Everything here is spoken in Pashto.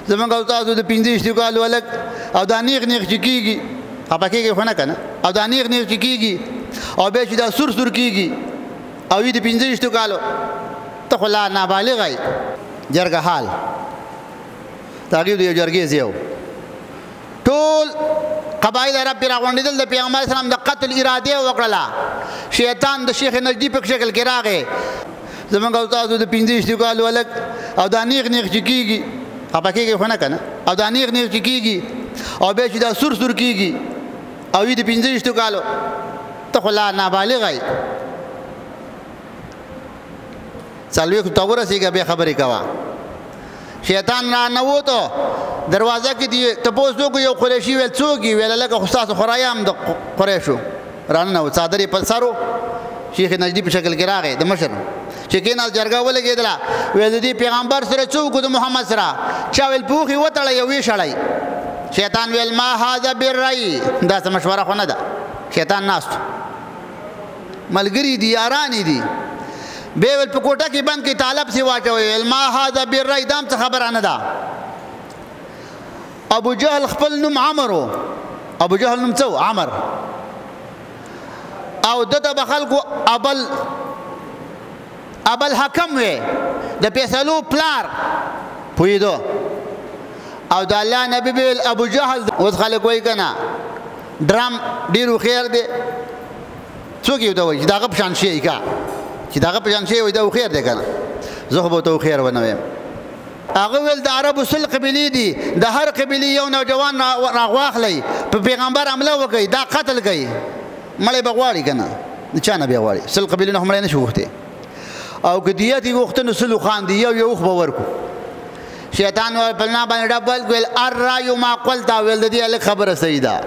زمونږ او تاسو د 15 کالو هلک او دا نیغ نیغ چې کېږي خفه کېږي خو نه که نه او دا نیغ نیغ چې کېږي او بیا چې دا سور سور کېږي او وي د 15 کالو ته خو لا نابالغه یې جرګه حال د هغې د یو جرګې ځای و ټول قبایل عرب پرې راغونډېدل د پیغمبر اسلام د قتل اراده یې وکړله شیطان د شیخ نجدي په شکل کې راغی زمونږ او تاسو د 15 کالو هلک او دا نیغ نیغ چې کېږي خفه کېږي خو نه که نه او دا نیغ نیغ چې کېږي او بیا چې دا سور سور کېږي او وي د 15 کالو ته خو لا نابالغه یې څلوېښتو ته ورسېږه بیا خبرې کوه شیطان را نووتو دروازه کې دی تپوس وکړو یو قریشي ویل څوک یې ویله لکه خو ستاسو خورایه هم د قریشو راننوت څادر یې په سر و شیخ نجدي په شکل کې راغی د مشر چې کېناست جرګه ولګېدله ویل د دې پیغمبر سره څه وکړو د محمد سره چا ویل پوښي وتړئ او ویې شیطان ویل ما هذا بالرأي داسې مشوره خو نه ده شیطان ناست ملګري دي یارانې دي بیا ویل په کوټه کې بند کړي طالب سې واچوئ ویل ما هذا بالرأي دا هم څه خبره نه ده ابو جهل خپل نوم عمر و ابو جهل نوم څه و عمر او دته به خلکو ابل حکم وی د فیصلو پلار پوهېدو او د الله نبی به ویل ابو جهل اوس خلک وایي که نه ډرام ډېر هوښیار دی څوک یې ورته وایي چې د هغه په شان شی که چې د هغه په شان شی وایي دا هوښیار دی که نه زه خو به ورته هوښیار ونه وایم هغه ویل د عربو 100 قبیلې دي د هر قبیلې یو نوجوان راواخلئ په پیغمبر حمله وکړئ دا قتل کوي مړی به غواړي که نه د چا نه بیا غواړي 100 قبیلې نه خو مړی نه شي غوښتی او که دیت یې غوښته نو 100 خان دي یو اوښ به ورکړو شیطان په لنا باندې ډب ویل الرأي ما قلت ویل د دې هلک خبره صحیح ده